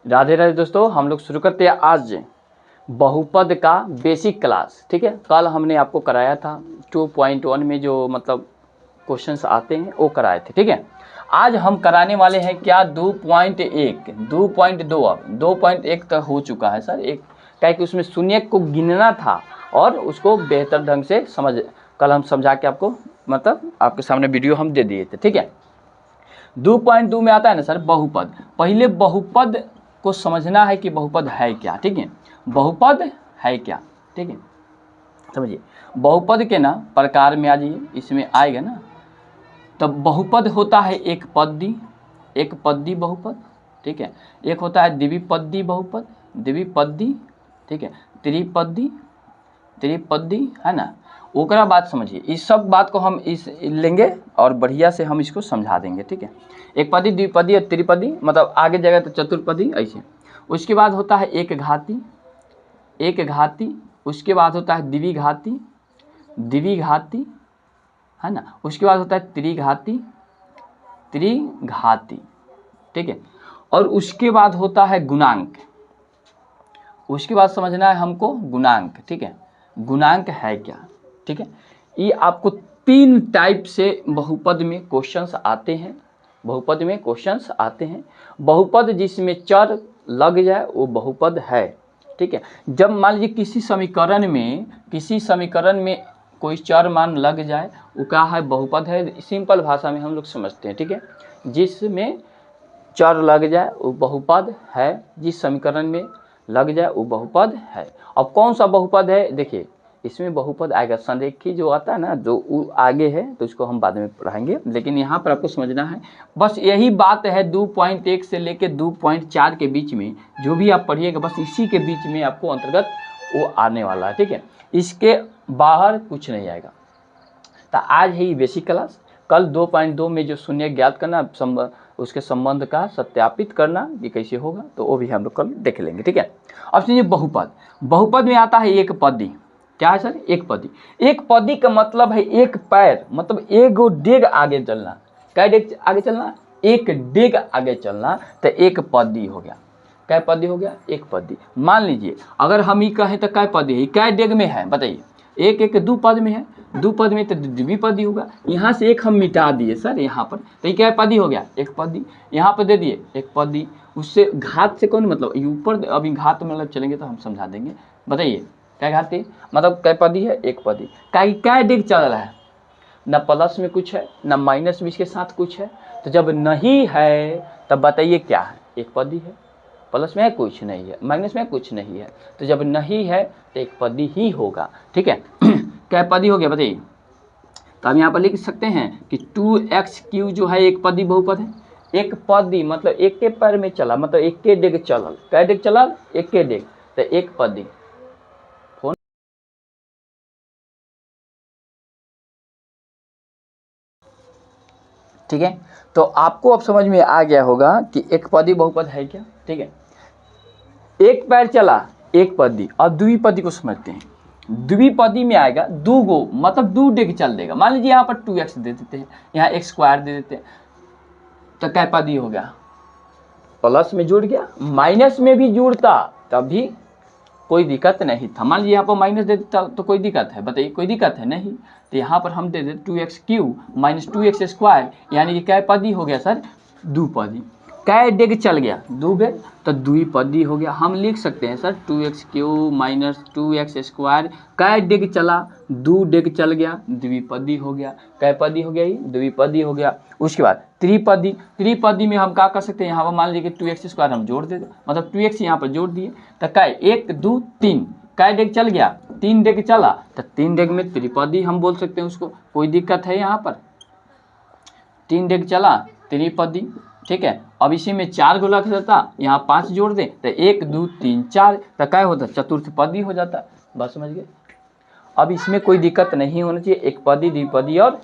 राधे राधे दोस्तों, हम लोग शुरू करते हैं आज बहुपद का बेसिक क्लास। ठीक है, कल हमने आपको कराया था 2.1 में जो मतलब क्वेश्चंस आते हैं वो कराए थे। ठीक है, आज हम कराने वाले हैं क्या 2.1 2.2। अब 2.1 तक हो चुका है सर, एक क्या कि उसमें शून्य को गिनना था और उसको बेहतर ढंग से कल हम समझा के आपको मतलब आपके सामने वीडियो हम दे दिए थे। ठीक है, 2.2 में आता है ना सर बहुपद। पहले बहुपद को समझना है कि बहुपद है क्या। ठीक है, बहुपद है क्या। ठीक है, समझिए बहुपद के ना प्रकार में आ जाइए, इसमें आएगा ना। तब बहुपद होता है एक पद्दी बहुपद। ठीक है, एक होता है द्विपदी बहुपद, द्विपदी। ठीक है, त्रिपदी है ना। ओकरा बात समझिए, इस सब बात को हम इस लेंगे और बढ़िया से हम इसको समझा देंगे। ठीक है, एक पदी, द्विपदी और त्रिपदी, मतलब आगे जाएगा तो चतुर्पदी ऐसे। उसके बाद होता है एक घाती। उसके बाद होता है द्विघाती है ना। उसके बाद होता है त्रिघाती। ठीक है, और उसके बाद होता है गुणांक। उसके बाद समझना है हमको गुणांक। ठीक है, गुणांक है क्या। ठीक है, ये आपको 3 टाइप से बहुपद में क्वेश्चंस आते हैं। बहुपद जिसमें चर लग जाए वो बहुपद है। ठीक है, जब मान लीजिए किसी समीकरण में कोई चर मान लग जाए वो क्या है, बहुपद है। सिंपल भाषा में हम लोग समझते हैं। ठीक है, जिसमें चर लग जाए वो बहुपद है, जिस समीकरण में लग जाए वो बहुपद है। अब कौन सा बहुपद है, देखिए इसमें बहुपद आएगा संरेखी जो आता है ना, जो आगे है तो इसको हम बाद में पढ़ाएंगे, लेकिन यहाँ पर आपको समझना है बस यही बात है। 2.1 से लेके 2.4 के बीच में जो भी आप पढ़िएगा बस इसी के बीच में आपको अंतर्गत वो आने वाला है। ठीक है, इसके बाहर कुछ नहीं आएगा। तो आज है ये बेसिक क्लास। कल 2.2 में जो शून्य ज्ञात करना, उसके संबंध का सत्यापित करना ये कैसे होगा तो वो भी हम लोग कल देख लेंगे। ठीक है, अब सुनिए बहुपद में आता है एक पदी। क्या है सर, एक पदी का मतलब है एक पैर, मतलब एक डेग आगे चलना। क्या डेग आगे चलना, एक डेग आगे चलना, तो एक पदी हो गया। क्या पदी हो गया, एक पदी। मान लीजिए अगर हम ही कहें तो क्या पदी है, क्या डेग में है बताइए, एक 2 पद में है, 2 पद में तो द्विपदी होगा। यहाँ से एक हम मिटा दिए सर यहाँ पर, तो ये क्या पदी हो गया, एक पदी। यहाँ पर दे दिए एक पदी, उससे घात से कौन मतलब ऊपर, अभी घात मतलब चलेंगे तो हम समझा देंगे। बताइए क्या घात है, मतलब क्या पदी है, एक पदी। क्या डेग चल रहा है, न प्लस में कुछ है न माइनस में इसके साथ कुछ है। तो जब नहीं है तब बताइए क्या है, एक पदी है। प्लस में है कुछ नहीं है, माइनस में कुछ नहीं है, तो जब नहीं है तो एक पदी ही होगा। ठीक है, क्या पदी हो गया बताइए। तो हम यहाँ पर लिख सकते हैं कि 2x³ जो है एक पदी बहुपद है। एक पदी मतलब एक के पैर में चला, मतलब एक के डेग चलल। क्या डेग चलल, एक के डेग, तो एक पदी। ठीक है, तो आपको अब समझ में आ गया होगा कि एक पदी बहुपद है क्या। ठीक है, एक पैर चला एक पदी। अब द्विपदी को समझते हैं। द्विपदी में आएगा दो गो, मतलब 2 डेग चल देगा। मान लीजिए यहाँ पर 2x दे देते हैं, यहाँ x² दे देते हैं, तो क्या पदी हो गया, प्लस में जुड़ गया, माइनस में भी जुड़ता तब भी कोई दिक्कत नहीं था। मान लीजिए यहाँ पर माइनस दे देता तो कोई दिक्कत है, बताइए कोई दिक्कत है नहीं। तो यहाँ पर हम दे देते 2x³ माइनस 2x², यानी कि क्या पदी हो गया सर, द्विपदी। क्या डेग चल गया, 2 बेर, तो द्विपदी हो गया। हम लिख सकते हैं सर 2x³ माइनस 2x², क्या डेग चला, 2 डेग चल गया, द्विपदी हो गया। क्या पदी हो गया, ये द्विपदी हो गया। उसके बाद त्रिपदी में हम क्या कर सकते हैं, यहाँ पर मान लीजिए कि 2x² हम जोड़ देते, मतलब 2x यहाँ पर जोड़ दिए, तो क्या 1 2 3, क्या डेग चल गया, 3 डेग चला, तो 3 डेग में त्रिपदी हम बोल सकते हैं उसको। कोई दिक्कत है यहाँ पर, 3 डेग चला त्रिपदी। ठीक है, अब इसी में 4 गो लग जाता, यहाँ 5 जोड़ दें तो 1 2 3 4, तो क्या होता, चतुर्थपदी हो जाता। बस समझ गए। अब इसमें कोई दिक्कत नहीं होना चाहिए, एक पदी, द्विपदी और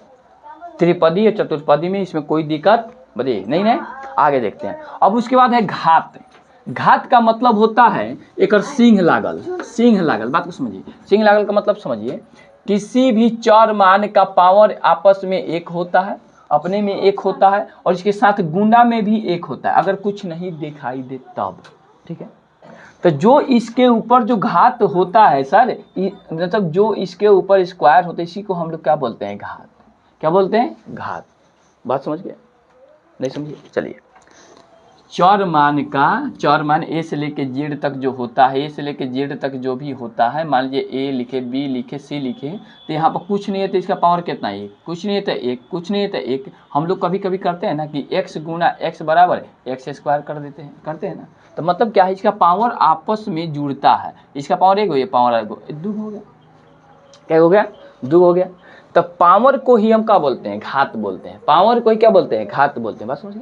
त्रिपदी या चतुर्पदी में इसमें कोई दिक्कत बताइए नहीं। आगे देखते हैं। अब उसके बाद है घात। घात का मतलब होता है एक सिंह लागल। बात को समझिए, सिंह लागल का मतलब समझिए, किसी भी चर मान का पावर आपस में एक होता है, अपने में एक होता है, और इसके साथ गुणा में भी एक होता है। अगर कुछ नहीं दिखाई दे तब ठीक है। तो जो इसके ऊपर जो घात होता है सर, मतलब जो इसके ऊपर स्क्वायर होता है, इसी को हम लोग क्या बोलते हैं, घात। क्या बोलते हैं, घात। बात समझ गए, नहीं समझिए? चलिए, चर मान ए से लेके जेड तक जो होता है, ए से लेके जेड तक जो भी होता है, मान लीजिए ए लिखे, बी लिखे, सी लिखे, तो यहाँ पर कुछ नहीं है तो इसका पावर कितना है, कुछ नहीं है तो एक, कुछ नहीं है तो एक। हम लोग कभी कभी करते हैं ना कि x गुना x बराबर x स्क्वायर कर देते हैं, करते हैं ना। तो मतलब क्या है, इसका पावर आपस में जुड़ता है, इसका पावर एक हो, ये पावर दो हो गया। क्या हो गया, दो हो गया। तो पावर को ही हम क्या बोलते हैं, घात बोलते हैं। पावर को ही क्या बोलते हैं, घात बोलते हैं। बात समझिए,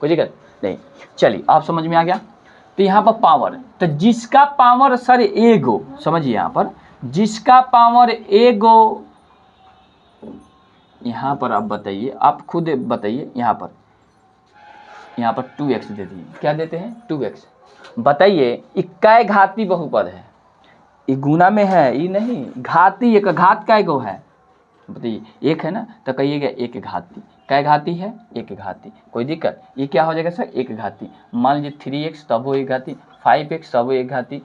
कोई दिक्कत नहीं। चलिए, आप समझ में आ गया। तो यहाँ पर पावर, तो जिसका पावर सर एगो, समझिए यहाँ पर जिसका पावर एगो, यहाँ पर आप बताइए, आप खुद बताइए, यहाँ पर 2x दे दिए, क्या देते हैं, 2x। बताइए इक्का घाती बहुपद है, ये गुना में है, ये नहीं घाती, एक घात का एगो है, बताइए एक है ना, तो कहिएगा एक घाती। क्या घाती है, एक घाती, कोई दिक्कत? ये क्या हो जाएगा सर, एक घाती। मान लीजिए 3x तब वो एक घाती, 5x तब वो एक घाती,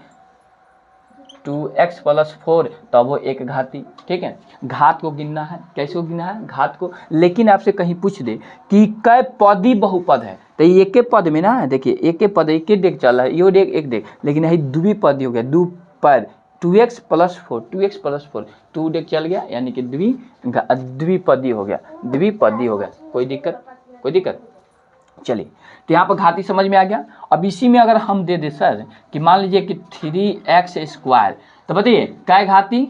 2x + 4 तब वो एक घाती। ठीक है, घात को गिनना है, कैसे को गिनना है, घात को। लेकिन आपसे कहीं पूछ दे कि कै पदी बहुपद है, तो ये एक पद में ना, देखिए एक पद, एक डेग चल रहा है, यो डेग एक डेग, लेकिन यही द्विपदी हो गया, दो पद, 2x + 4, 2x + 4, 2 डेग चल गया, यानी कि द्विपदी हो गया, द्विपदी हो गया। कोई दिक्कत, कोई दिक्कत? चलिए, तो यहाँ पर घाती समझ में आ गया। अब इसी में अगर हम दे दे सर कि मान लीजिए कि 3x², तो बताइए क्या घाती,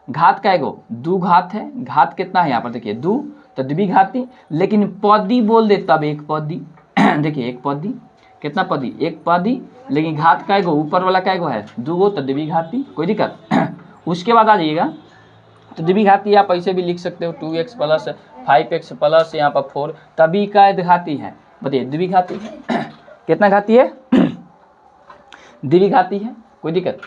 घात का एगो, दो घात है, घात कितना है यहाँ पर देखिए, दो, तो द्विघाती। लेकिन पदी बोल दे तब एक पदी देखिए एक पदी, कितना पदी, एक पदी, लेकिन घात का एगो, ऊपर वाला का एगो है, दो गो, तो द्विघाती। कोई दिक्कत? उसके बाद आ जाइएगा, तो द्विघाती आप ऐसे भी लिख सकते हो, 2x + 5x + यहाँ पर 4, तभी का घाती है। बताइए द्विघाती है कितना घाती है, द्विघाती है। कोई दिक्कत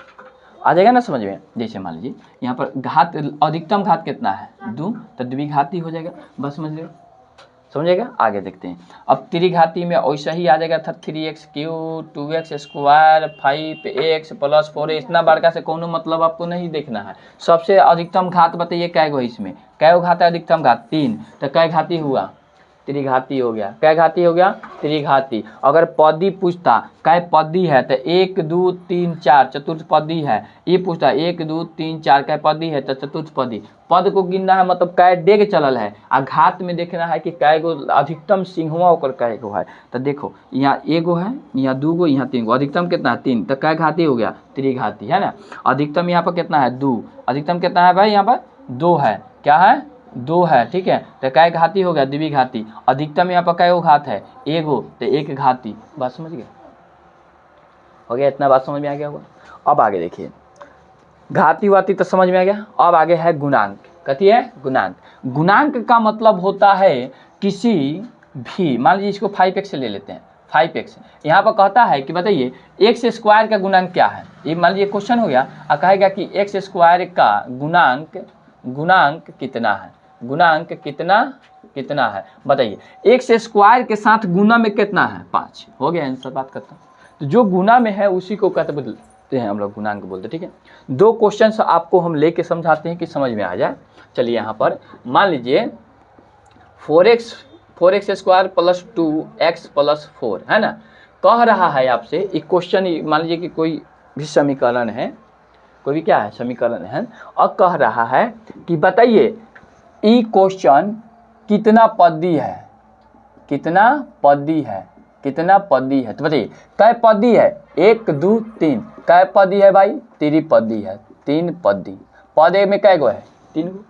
आ जाएगा ना समझ में? जैसे मान लीजिए यहाँ पर घात, अधिकतम घात कितना है, 2, तो द्विघाती हो जाएगा। बस समझ लो, समझेगा? आगे देखते हैं। अब त्रिघाती में वैसा ही आ जाएगा था, 3x3, 2x², 5x + 4। इतना बड़का से कोनो मतलब आपको नहीं देखना है। सबसे अधिकतम घात बताइए क्या गो, इसमें क्या घात है, अधिकतम घात 3, तो क्या घाती हुआ, त्रिघाती हो गया। क्या घाती हो गया, त्रिघाती। अगर पदी पूछता क्या पदी है, तो 1 2 3 4 चतुर्थपदी है। ये पूछता 1 2 3 4 क्या पदी है, तो चतुर्थपदी। पद को गिनना है, मतलब क्या डेग चलल है, आ घात में देखना है कि क्या गो अधिकतम सिंहवा ओकर क्या गो है। तो देखो यहाँ एगो है, यहाँ दो गो, यहाँ 3 गो, अधिकतम कितना है, 3, तो क्या घाती हो गया, त्रिघाती है ना। अधिकतम यहाँ पर कितना है, 2, अधिकतम कितना है भाई, यहाँ पर 2 है, क्या है, 2 है। ठीक है, तो क्या घाती हो गया, द्विघाती। अधिकतम यहाँ पर क्या घात है, एगो, तो एक घाती। बात समझ गए, हो गया? इतना बात समझ में आ गया होगा। अब आगे देखिए, घाती वाती तो समझ में आ गया। अब आगे है गुणांक। कथी है, गुणांक। गुणांक का मतलब होता है किसी भी, मान लीजिए इसको 5x ले लेते हैं, 5x यहाँ पर कहता है कि बताइए x² का गुणांक क्या है। ये मान लीजिए क्वेश्चन हो गया, और कहेगा कि x² का गुणांक कितना है, गुणांक कितना है बताइए। x² के साथ गुना में कितना है, 5। हो गया आंसर, बात करता हूँ। तो जो गुना में है उसी को कहते बोलते हैं हम लोग, गुणांक बोलते हैं। ठीक है, 2 क्वेश्चन आपको हम लेके समझाते हैं कि समझ में आ जाए। चलिए यहाँ पर मान लीजिए 4x² + 2x + 4 है ना, कह रहा है आपसे एक क्वेश्चन। मान लीजिए कि कोई भी समीकरण है, कोई भी क्या है, समीकरण है, और कह रहा है कि बताइए ई क्वेश्चन कितना पदी है, कितना पदी है, कितना पदी है। तो बताइए कै पदी है, 1 2 3, कै पदी है भाई, त्रिपदी है, 3 पदी। पद में कै गो है, 3 गो।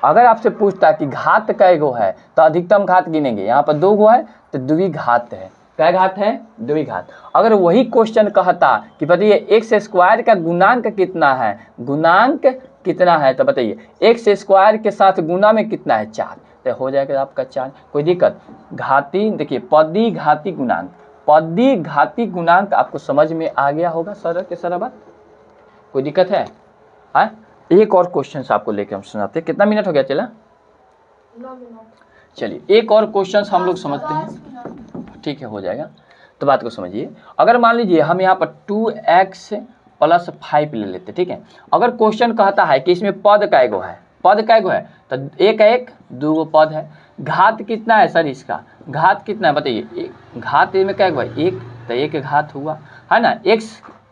अगर आपसे पूछता कि घात कै गो है, तो अधिकतम घात गिनेंगे, यहाँ पर 2 गो है, तो द्विघात है। क्या घात है, द्विघात। अगर वही क्वेश्चन कहता कि बताइए x² का गुणांक कितना है, गुणांक कितना है, तो बताइए x² के साथ गुना में कितना है, 4, तो हो जाएगा आपका 4। कोई दिक्कत? घाती देखिए, पदी घाती गुणांक, पदी घाती गुणांक आपको समझ में आ गया होगा सरल के सरल बात। कोई दिक्कत है? एक और क्वेश्चन आपको लेके हम सुनाते हैं। कितना मिनट हो गया, चला? 9 मिनट। चलिए एक और क्वेश्चन हम लोग समझते हैं, ठीक है, हो जाएगा। तो बात को समझिए, अगर मान लीजिए हम यहाँ पर 2x + 5 ले लेते, ठीक है। अगर क्वेश्चन कहता है कि इसमें पद कै गो है, पद कै गो है, तो एक एक 2 गो पद है। घात कितना है सर इसका, घात कितना है बताइए, घात में कै गो है, एक, तो एक घात हुआ, है ना। x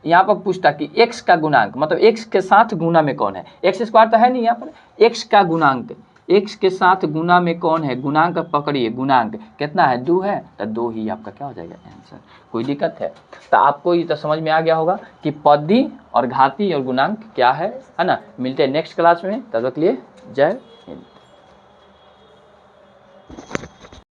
यहाँ पर पूछता कि x का गुणांक, मतलब x के साथ गुना में कौन है, x² तो है नहीं यहाँ पर, x का गुणांक, x के साथ गुना में कौन है, गुणांक पकड़िए, गुणांक कितना है, 2 है, तो 2 ही आपका क्या हो जाएगा आंसर। कोई दिक्कत है? तो आपको ये तो समझ में आ गया होगा कि पदी और घाती और गुणांक क्या है ना। मिलते हैं नेक्स्ट क्लास में, तब तक के लिए जय